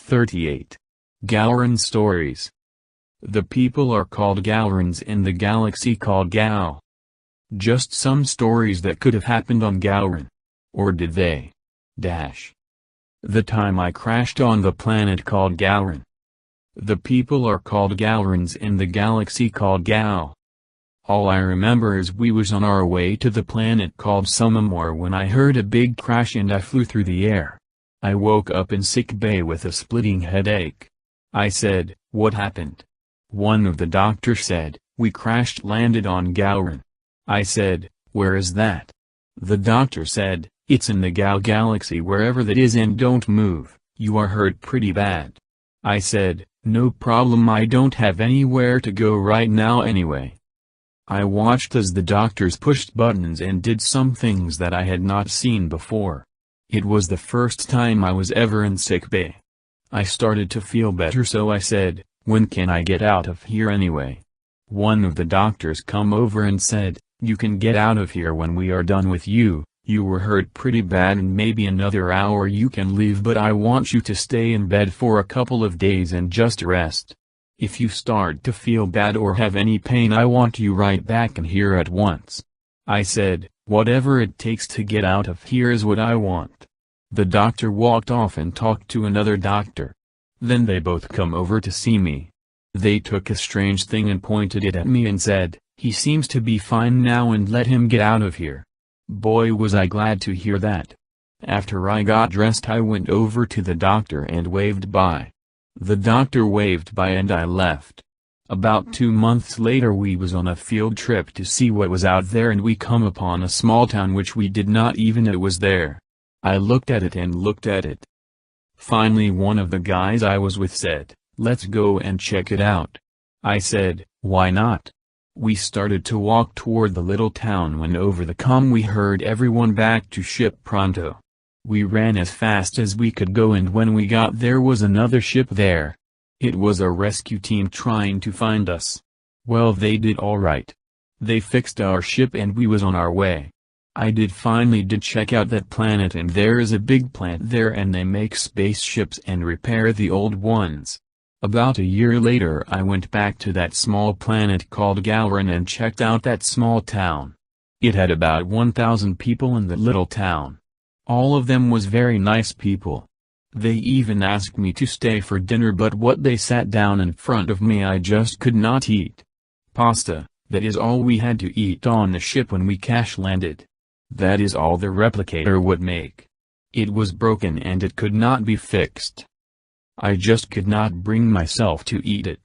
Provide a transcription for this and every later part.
38. Galron Stories. The people are called Galrons in the galaxy called Gal. Just some stories that could have happened on Galron. Or did they? The time I crashed on the planet called Galron. The people are called Galrons in the galaxy called Gal. All I remember is we was on our way to the planet called Somemore when I heard a big crash and I flew through the air. I woke up in sick bay with a splitting headache. I said, "What happened?" One of the doctors said, "We landed on Galron." I said, "Where is that?" The doctor said, "It's in the Gal galaxy wherever that is, and don't move, you are hurt pretty bad." I said, "No problem, I don't have anywhere to go right now anyway." I watched as the doctors pushed buttons and did some things that I had not seen before. It was the first time I was ever in sick bay. I started to feel better, so I said, "When can I get out of here anyway?" One of the doctors come over and said, "You can get out of here when we are done with you. You were hurt pretty bad and maybe another hour you can leave, but I want you to stay in bed for a couple of days and just rest. If you start to feel bad or have any pain, I want you right back in here at once." I said, "Whatever it takes to get out of here is what I want." The doctor walked off and talked to another doctor. Then they both come over to see me. They took a strange thing and pointed it at me and said, "He seems to be fine now and let him get out of here." Boy, was I glad to hear that. After I got dressed, I went over to the doctor and waved bye. The doctor waved bye and I left. About 2 months later we was on a field trip to see what was out there, and we come upon a small town which we did not even know was there. I looked at it and looked at it. Finally one of the guys I was with said, "Let's go and check it out." I said, "Why not?" We started to walk toward the little town when over the comm we heard everyone back to ship pronto. We ran as fast as we could go, and when we got there was another ship there. It was a rescue team trying to find us. Well, they did all right. They fixed our ship and we was on our way. I finally did check out that planet, and there is a big plant there and they make spaceships and repair the old ones. About a year later I went back to that small planet called Galron and checked out that small town. It had about 1,000 people in the little town. All of them was very nice people. They even asked me to stay for dinner, but what they sat down in front of me I just could not eat. Pasta, that is all we had to eat on the ship when we crash landed. That is all the replicator would make. It was broken and it could not be fixed. I just could not bring myself to eat it.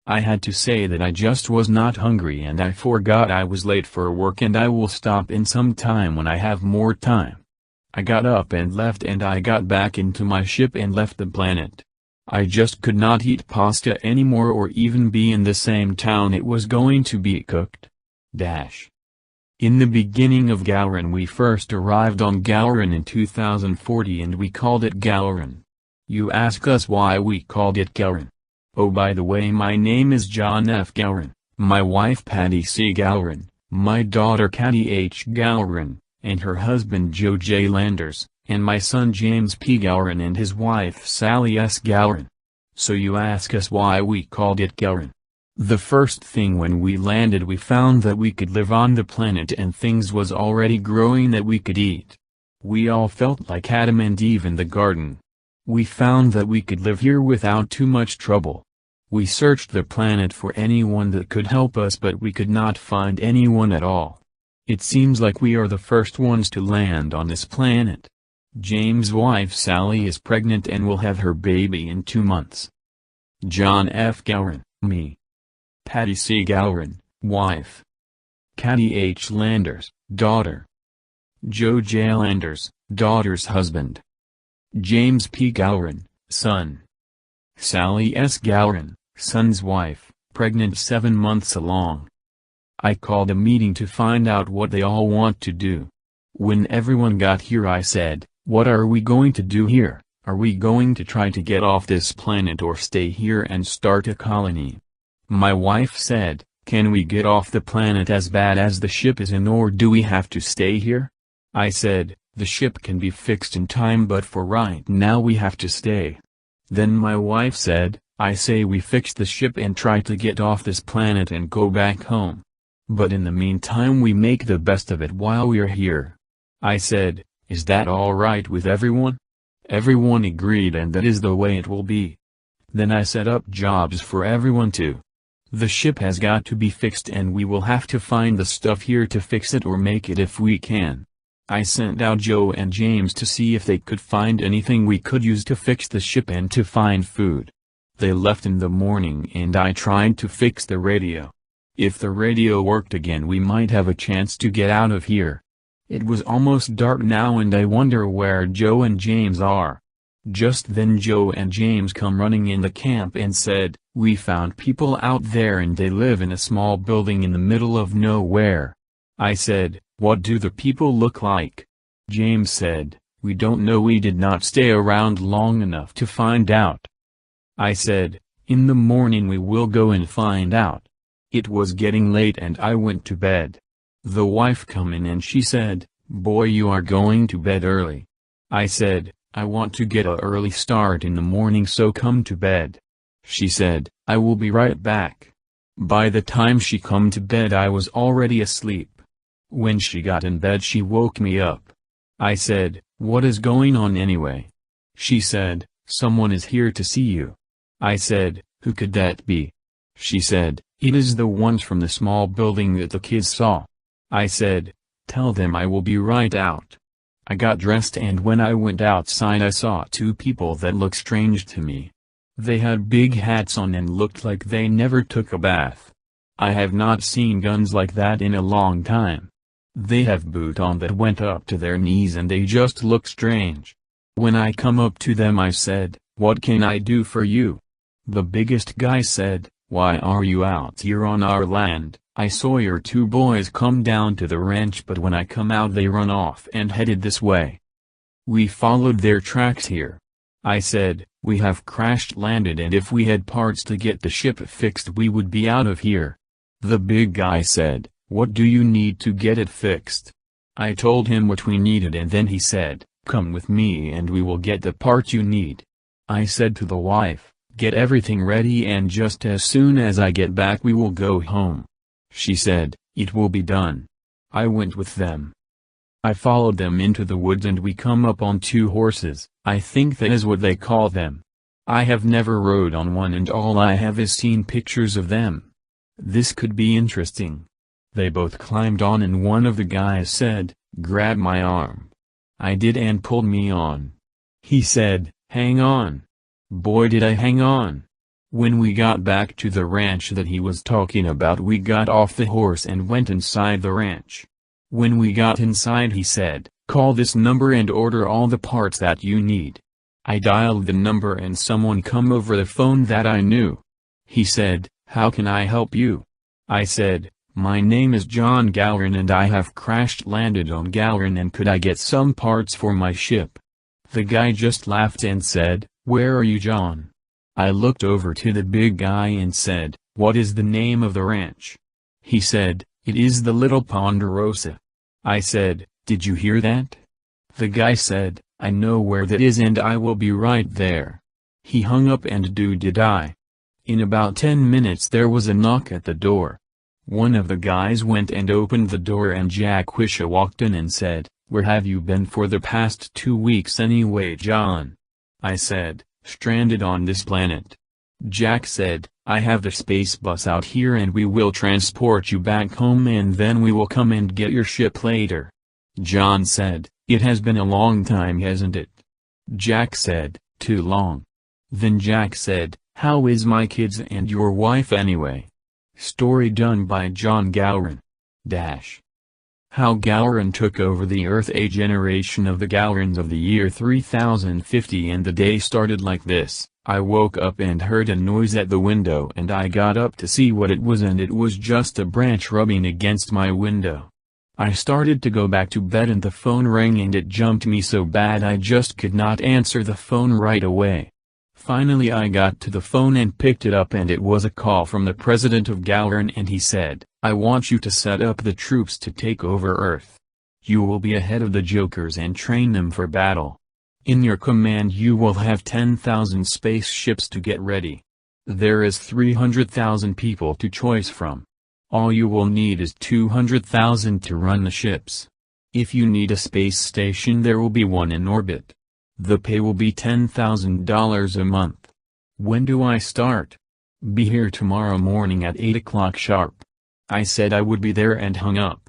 I had to say that I just was not hungry, and I forgot I was late for work and I will stop in some time when I have more time. I got up and left, and I got back into my ship and left the planet. I just could not eat pasta anymore or even be in the same town it was going to be cooked. In the beginning of Galron, we first arrived on Galron in 2040 and we called it Galron. You ask us why we called it Galron. Oh, by the way, my name is John F. Galron, my wife Patty C. Galron, my daughter Katty H. Galron, and her husband Joe J. Landers, and my son James P. Galron and his wife Sally S. Galron. So you ask us why we called it Galron. The first thing when we landed, we found that we could live on the planet and things was already growing that we could eat. We all felt like Adam and Eve in the garden. We found that we could live here without too much trouble. We searched the planet for anyone that could help us, but we could not find anyone at all. It seems like we are the first ones to land on this planet. James' wife Sally is pregnant and will have her baby in 2 months. John F. Galron, me. Patty C. Galron, wife. Katty H. Landers, daughter. Joe J. Landers, daughter's husband. James P. Galron, son. Sally S. Galron, son's wife, pregnant 7 months along. I called a meeting to find out what they all want to do. When everyone got here I said, "What are we going to do here? Are we going to try to get off this planet or stay here and start a colony?" My wife said, "Can we get off the planet as bad as the ship is in, or do we have to stay here?" I said, "The ship can be fixed in time, but for right now we have to stay." Then my wife said, I say we fix the ship and try to get off this planet and go back home. But in the meantime we make the best of it while we're here. I said, is that all right with everyone? Everyone agreed, and that is the way it will be. Then I set up jobs for everyone too. The ship has got to be fixed and we will have to find the stuff here to fix it or make it if we can. I sent out Joe and James to see if they could find anything we could use to fix the ship and to find food. They left in the morning and I tried to fix the radio. If the radio worked again we might have a chance to get out of here. It was almost dark now and I wonder where Joe and James are. Just then Joe and James come running in the camp and said, we found people out there and they live in a small building in the middle of nowhere. I said, what do the people look like? James said, we don't know, we did not stay around long enough to find out. I said, in the morning we will go and find out. It was getting late and I went to bed. The wife come in and she said, boy, you are going to bed early. I said, I want to get an early start in the morning, so come to bed. She said, I will be right back. By the time she come to bed I was already asleep. When she got in bed she woke me up. I said, what is going on anyway? She said, someone is here to see you. I said, who could that be? She said, it is the ones from the small building that the kids saw. I said, tell them I will be right out. I got dressed and when I went outside I saw two people that looked strange to me. They had big hats on and looked like they never took a bath. I have not seen guns like that in a long time. They have boots on that went up to their knees and they just looked strange. When I come up to them I said, what can I do for you? The biggest guy said, why are you out here on our land? I saw your two boys come down to the ranch, but when I come out they run off and headed this way. We followed their tracks here. I said, we have crash landed and if we had parts to get the ship fixed we would be out of here. The big guy said, what do you need to get it fixed? I told him what we needed and then he said, come with me and we will get the parts you need. I said to the wife, get everything ready and just as soon as I get back we will go home. She said, it will be done. I went with them. I followed them into the woods and we come up on two horses, I think that is what they call them. I have never rode on one and all I have is seen pictures of them. This could be interesting. They both climbed on and one of the guys said, grab my arm. I did and pulled me on. He said, hang on. Boy did I hang on. When we got back to the ranch that he was talking about we got off the horse and went inside the ranch. When we got inside he said, call this number and order all the parts that you need. I dialed the number and someone come over the phone that I knew. He said, how can I help you? I said, my name is John Galron and I have crash landed on Galron and could I get some parts for my ship? The guy just laughed and said, where are you, John? I looked over to the big guy and said, what is the name of the ranch? He said, it is the Little Ponderosa. I said, did you hear that? The guy said, I know where that is and I will be right there. He hung up and did I. In about 10 minutes there was a knock at the door. One of the guys went and opened the door and Jack Wisha walked in and said, where have you been for the past 2 weeks anyway, John? I said, stranded on this planet. Jack said, I have the space bus out here and we will transport you back home and then we will come and get your ship later. John said, it has been a long time, hasn't it? Jack said, too long. Then Jack said, how is my kids and your wife anyway? Story done by John Galron. How Galron took over the Earth. A generation of the Galrons of the year 3050, and the day started like this. I woke up and heard a noise at the window and I got up to see what it was and it was just a branch rubbing against my window. I started to go back to bed and the phone rang and it jumped me so bad I just could not answer the phone right away. Finally I got to the phone and picked it up and it was a call from the president of Galron and he said, I want you to set up the troops to take over Earth. You will be ahead of the Jokers and train them for battle. In your command you will have 10,000 spaceships to get ready. There is 300,000 people to choose from. All you will need is 200,000 to run the ships. If you need a space station, there will be one in orbit. The pay will be $10,000 a month. When do I start? Be here tomorrow morning at 8 o'clock sharp. I said I would be there and hung up.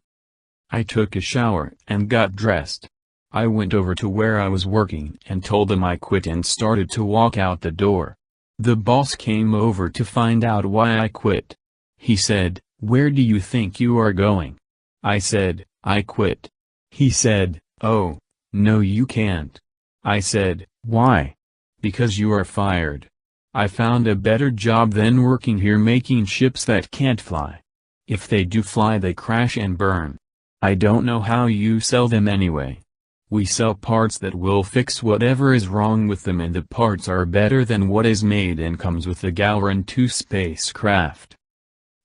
I took a shower and got dressed. I went over to where I was working and told them I quit and started to walk out the door. The boss came over to find out why I quit. He said, "Where do you think you are going?" I said, "I quit." He said, "Oh, no you can't." I said, "Why?" "Because you are fired. I found a better job than working here making ships that can't fly. If they do fly they crash and burn. I don't know how you sell them anyway. We sell parts that will fix whatever is wrong with them, and the parts are better than what is made and comes with the Galron 2 spacecraft.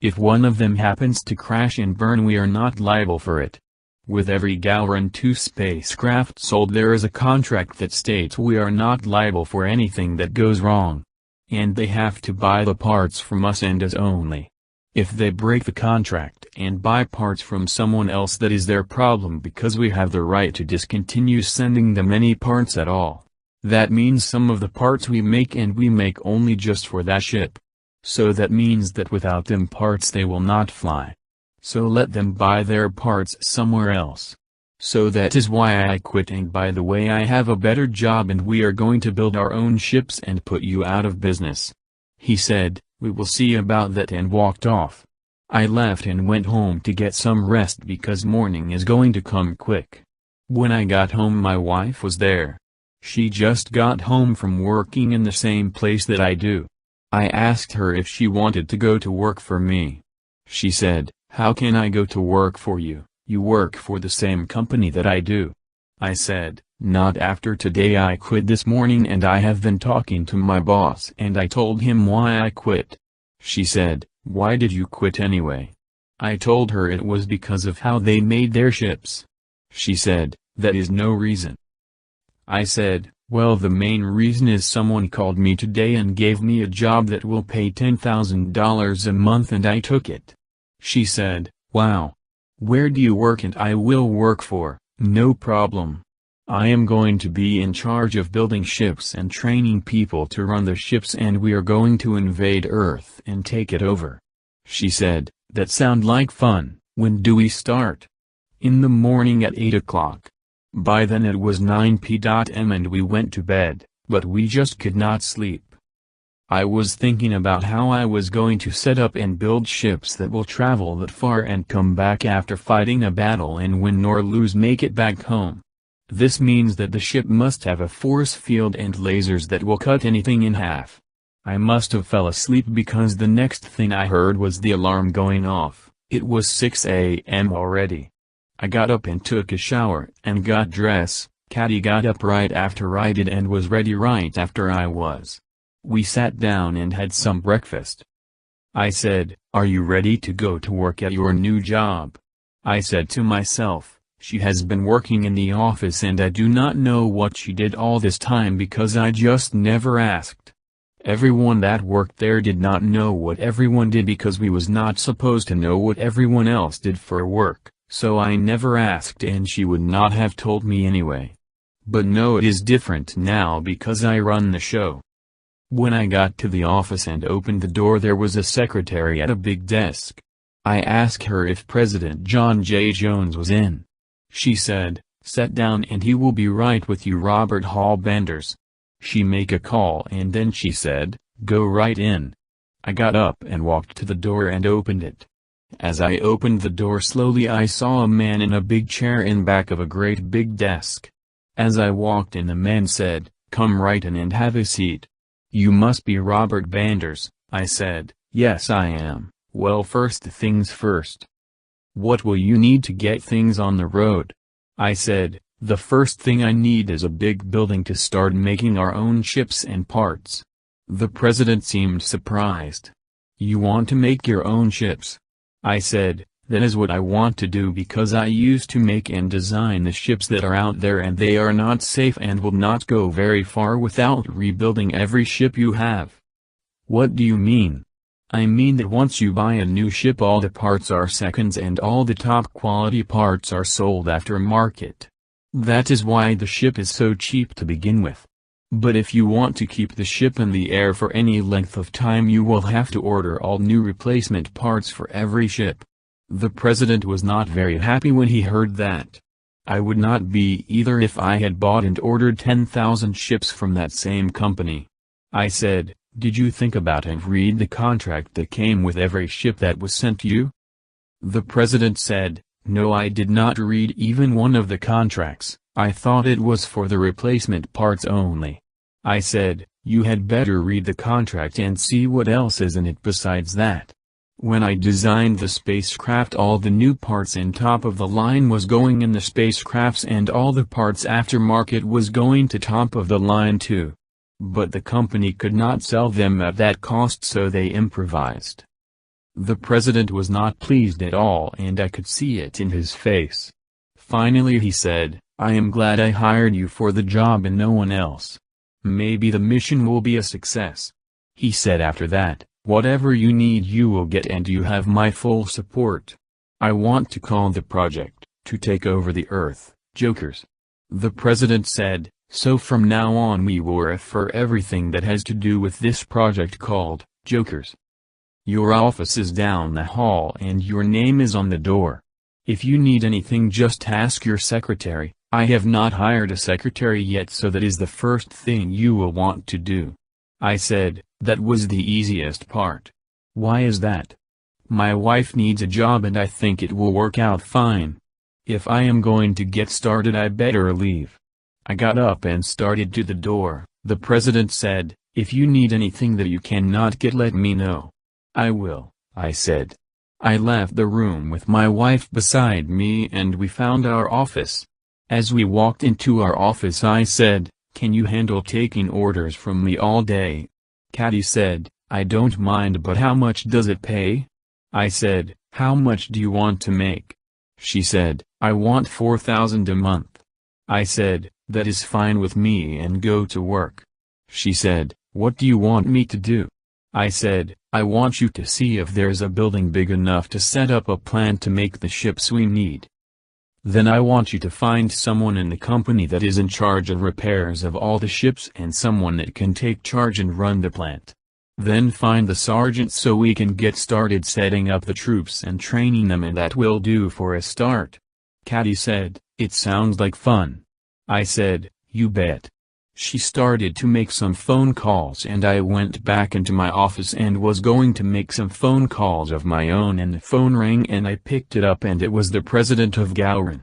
If one of them happens to crash and burn, we are not liable for it. With every Galron 2 spacecraft sold there is a contract that states we are not liable for anything that goes wrong. And they have to buy the parts from us and us only. If they break the contract and buy parts from someone else, that is their problem, because we have the right to discontinue sending them any parts at all. That means some of the parts we make, and we make only just for that ship. So that means that without them parts they will not fly. So let them buy their parts somewhere else. So that is why I quit, and by the way I have a better job and we are going to build our own ships and put you out of business." He said, "We will see about that," and walked off. I left and went home to get some rest because morning is going to come quick. When I got home my wife was there. She just got home from working in the same place that I do. I asked her if she wanted to go to work for me. She said, "How can I go to work for you? You work for the same company that I do." I said, "Not after today. I quit this morning and I have been talking to my boss and I told him why I quit." She said, "Why did you quit anyway?" I told her it was because of how they made their ships. She said, "That is no reason." I said, "Well, the main reason is someone called me today and gave me a job that will pay $10,000 a month and I took it." She said, "Wow. Where do you work?" And I will work for, no problem. I am going to be in charge of building ships and training people to run the ships, and we are going to invade Earth and take it over. She said, "That sound like fun. When do we start?" "In the morning at 8 o'clock. By then it was 9 p.m. and we went to bed, but we just could not sleep. I was thinking about how I was going to set up and build ships that will travel that far and come back after fighting a battle and win or lose make it back home. This means that the ship must have a force field and lasers that will cut anything in half." I must have fell asleep because the next thing I heard was the alarm going off. It was 6 a.m. already. I got up and took a shower and got dressed. Caddy got up right after I did and was ready right after I was. We sat down and had some breakfast. I said, "Are you ready to go to work at your new job?" I said to myself, she has been working in the office and I do not know what she did all this time because I just never asked. Everyone that worked there did not know what everyone did because we was not supposed to know what everyone else did for work, so I never asked and she would not have told me anyway. But no, it is different now because I run the show. When I got to the office and opened the door, there was a secretary at a big desk. I asked her if President John J. Jones was in. She said, "Sit down and he will be right with you, Robert Hall Benders." She make a call and then she said, "Go right in." I got up and walked to the door and opened it. As I opened the door slowly, I saw a man in a big chair in back of a great big desk. As I walked in, the man said, "Come right in and have a seat." "You must be Robert Benders," I said. "Yes, I am." "Well, first things first. What will you need to get things on the road?" I said, "The first thing I need is a big building to start making our own ships and parts." The president seemed surprised. "You want to make your own ships?" I said, That is what I want to do because I used to make and design the ships that are out there and they are not safe and will not go very far without rebuilding every ship you have. What do you mean? I mean that once you buy a new ship all the parts are seconds and all the top quality parts are sold aftermarket. That is why the ship is so cheap to begin with. But if you want to keep the ship in the air for any length of time you will have to order all new replacement parts for every ship. The president was not very happy when he heard that. I would not be either if I had bought and ordered 10,000 ships from that same company. I said, did you think about and read the contract that came with every ship that was sent to you? The president said, no, I did not read even one of the contracts, I thought it was for the replacement parts only. I said, you had better read the contract and see what else is in it besides that. When I designed the spacecraft all the new parts and top of the line was going in the spacecrafts and all the parts aftermarket was going to top of the line too. But the company could not sell them at that cost so they improvised. The president was not pleased at all and I could see it in his face. Finally he said, I am glad I hired you for the job and no one else. Maybe the mission will be a success. He said after that, whatever you need you will get and you have my full support. I want to call the project, to take over the earth, Jokers. The president said, so from now on we will refer everything that has to do with this project called, Jokers. Your office is down the hall and your name is on the door. If you need anything just ask your secretary. I have not hired a secretary yet so that is the first thing you will want to do. I said, that was the easiest part. Why is that? My wife needs a job and I think it will work out fine. If I am going to get started I better leave. I got up and started to the door. The president said, if you need anything that you cannot get let me know. I will, I said. I left the room with my wife beside me and we found our office. As we walked into our office I said, can you handle taking orders from me all day? Caddy said, I don't mind but how much does it pay? I said, how much do you want to make? She said, I want 4,000 a month. I said, that is fine with me and go to work. She said, what do you want me to do? I said, I want you to see if there's a building big enough to set up a plant to make the ships we need. Then I want you to find someone in the company that is in charge of repairs of all the ships and someone that can take charge and run the plant. Then find the sergeant so we can get started setting up the troops and training them and that will do for a start. Caddy said, it sounds like fun. I said, you bet. She started to make some phone calls and I went back into my office and was going to make some phone calls of my own and the phone rang and I picked it up and it was the president of Galron.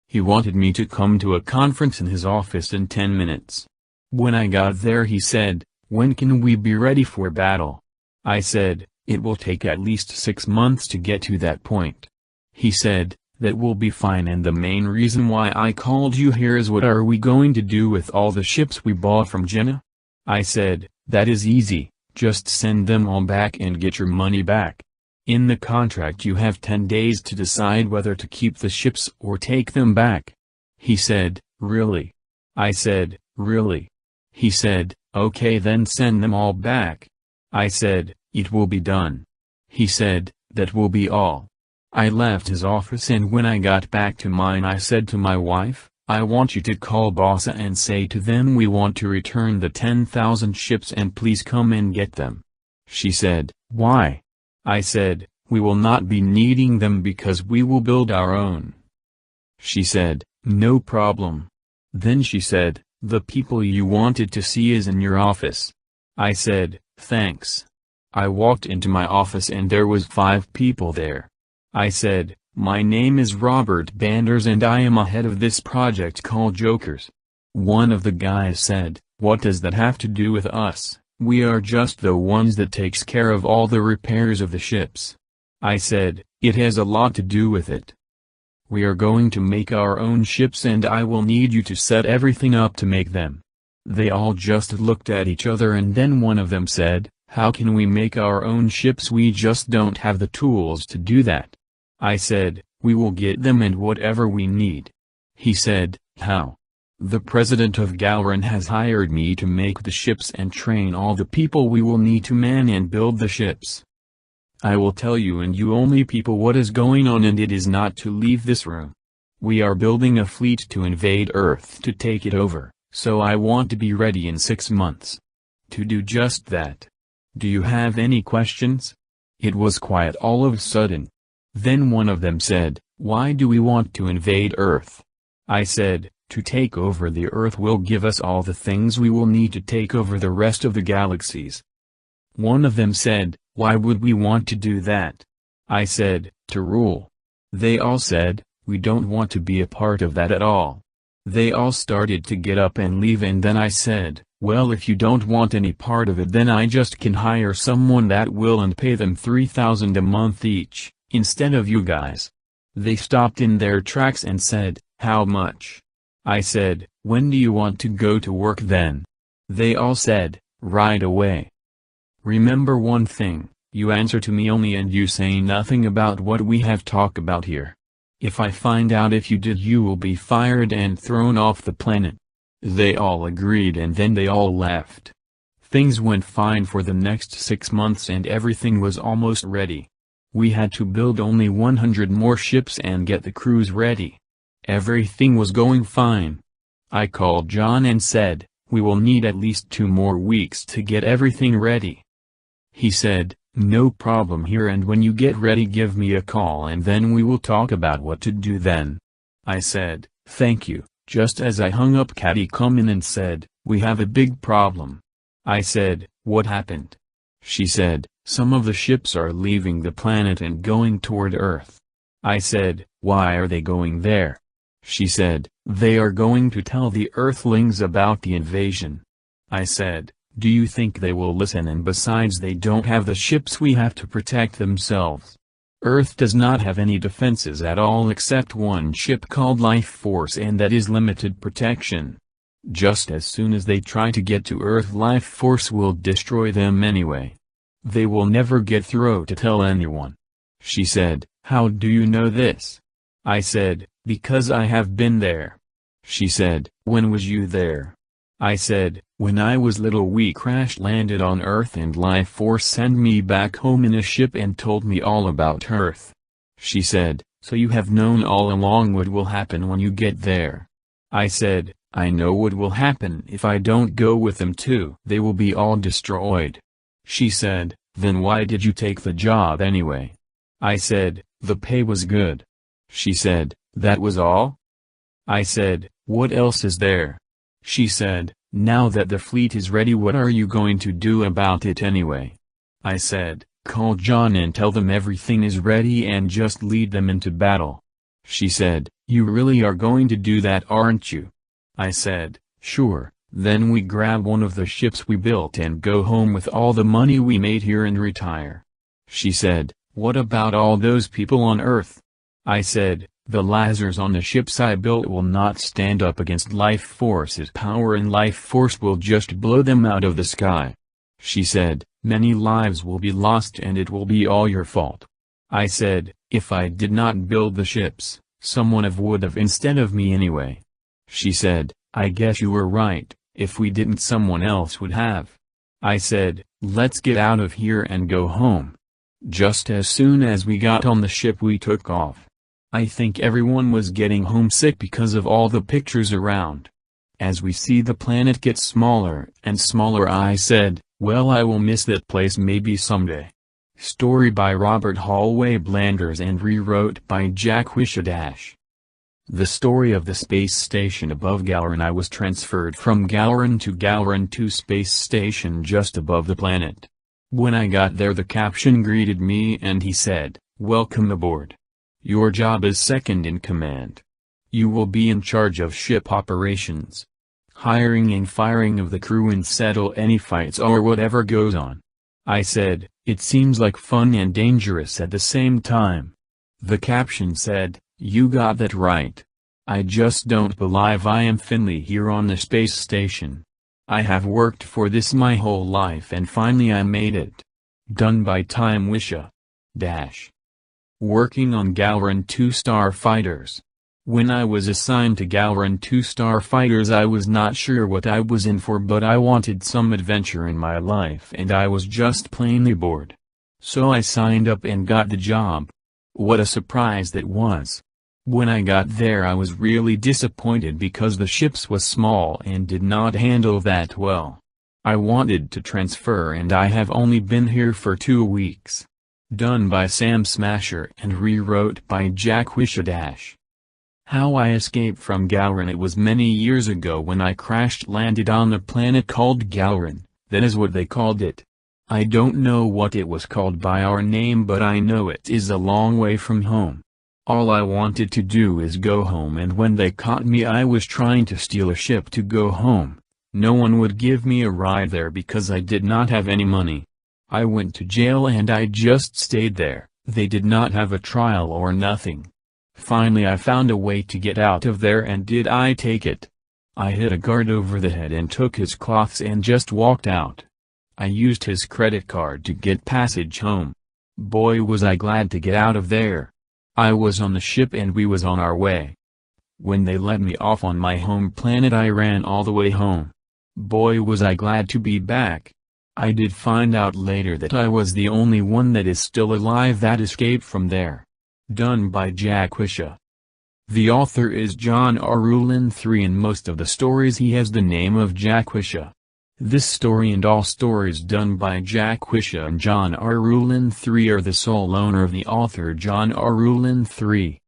He wanted me to come to a conference in his office in 10 minutes. When I got there he said, when can we be ready for battle? I said, it will take at least 6 months to get to that point. He said, that will be fine and the main reason why I called you here is what are we going to do with all the ships we bought from Jenna? I said, that is easy, just send them all back and get your money back. In the contract you have 10 days to decide whether to keep the ships or take them back. He said, really? I said, really? He said, okay then send them all back. I said, it will be done. He said, that will be all. I left his office and when I got back to mine I said to my wife, I want you to call Bossa and say to them we want to return the 10,000 ships and please come and get them. She said, why? I said, we will not be needing them because we will build our own. She said, no problem. Then she said, the people you wanted to see is in your office. I said, thanks. I walked into my office and there was 5 people there. I said, my name is Robert Banders and I am ahead of this project called Jokers. One of the guys said, what does that have to do with us? We are just the ones that takes care of all the repairs of the ships. I said, it has a lot to do with it. We are going to make our own ships and I will need you to set everything up to make them. They all just looked at each other and then one of them said, how can we make our own ships? We just don't have the tools to do that. I said, we will get them and whatever we need. He said, how? The president of Galron has hired me to make the ships and train all the people we will need to man and build the ships. I will tell you and you only people what is going on, and it is not to leave this room. We are building a fleet to invade Earth to take it over, so I want to be ready in 6 months. To do just that. Do you have any questions? It was quiet all of a sudden. Then one of them said, why do we want to invade Earth? I said, to take over the Earth will give us all the things we will need to take over the rest of the galaxies. One of them said, why would we want to do that? I said, to rule. They all said, we don't want to be a part of that at all. They all started to get up and leave, and then I said, well, if you don't want any part of it, then I just can hire someone that will and pay them $3,000 a month each, instead of you guys. They stopped in their tracks and said, how much? I said, when do you want to go to work then? They all said, right away. Remember one thing, you answer to me only and you say nothing about what we have talked about here. If I find out if you did, you will be fired and thrown off the planet. They all agreed and then they all left. Things went fine for the next 6 months and everything was almost ready. We had to build only 100 more ships and get the crews ready. Everything was going fine. I called John and said, we will need at least 2 more weeks to get everything ready. He said, no problem here, and when you get ready give me a call and then we will talk about what to do then. I said, thank you. Just as I hung up, Caddy come in and said, we have a big problem. I said, what happened? She said, some of the ships are leaving the planet and going toward Earth. I said, why are they going there? She said, they are going to tell the Earthlings about the invasion. I said, do you think they will listen? And besides, they don't have the ships, we have to protect themselves. Earth does not have any defenses at all except one ship called Life Force, and that is limited protection. Just as soon as they try to get to Earth, Life Force will destroy them anyway. They will never get through to tell anyone. She said, how do you know this? I said, because I have been there. She said, when was you there? I said, when I was little we crash-landed on Earth and Life Force sent me back home in a ship and told me all about Earth. She said, so you have known all along what will happen when you get there. I said, I know what will happen if I don't go with them too. They will be all destroyed. She said, then why did you take the job anyway? I said, the pay was good. She said, that was all? I said, what else is there? She said, now that the fleet is ready, what are you going to do about it anyway? I said, call John and tell them everything is ready and just lead them into battle. She said, you really are going to do that, aren't you? I said, sure. Then we grab one of the ships we built and go home with all the money we made here and retire. She said, what about all those people on Earth? I said, the lasers on the ships I built will not stand up against Life Force's power, and Life Force will just blow them out of the sky. She said, many lives will be lost and it will be all your fault. I said, if I did not build the ships, someone would have instead of me anyway. She said, I guess you were right, if we didn't someone else would have. I said, let's get out of here and go home. Just as soon as we got on the ship we took off. I think everyone was getting homesick because of all the pictures around. As we see the planet get smaller and smaller, I said, well, I will miss that place maybe someday. Story by Robert Hallway Blanders and rewrote by Jack Wishadash. The story of the space station above Galron. I was transferred from Galron to Galron 2 space station just above the planet. When I got there, the captain greeted me and he said, welcome aboard. Your job is second in command. You will be in charge of ship operations, hiring and firing of the crew, and settle any fights or whatever goes on. I said, it seems like fun and dangerous at the same time. The captain said, you got that right. I just don't believe I am Finley here on the space station. I have worked for this my whole life and finally I made it. Done by Time Wisha. Dash. working on Galron 2 starfighters. When I was assigned to Galron 2 starfighters, I was not sure what I was in for, but I wanted some adventure in my life and I was just plainly bored. So I signed up and got the job. What a surprise that was. When I got there I was really disappointed because the ships was small and did not handle that well. I wanted to transfer and I have only been here for 2 weeks. Done by Sam Smasher and rewrote by Jack Wisha. How I escaped from Galron. It was many years ago when I crash-landed on a planet called Galron, that is what they called it. I don't know what it was called by our name, but I know it is a long way from home. All I wanted to do is go home, and when they caught me I was trying to steal a ship to go home. No one would give me a ride there because I did not have any money. I went to jail and I just stayed there. They did not have a trial or nothing. Finally I found a way to get out of there, and did I take it? I hit a guard over the head and took his cloths and just walked out. I used his credit card to get passage home. Boy was I glad to get out of there. I was on the ship and we was on our way. When they let me off on my home planet I ran all the way home. Boy was I glad to be back. I did find out later that I was the only one that is still alive that escaped from there. Done by Jack Wisha. The author is John R. Rowland III. In most of the stories he has the name of Jack Wisha. This story and all stories done by Jack Wisha and John R. Rowland III are the sole owner of the author John R. Rowland III.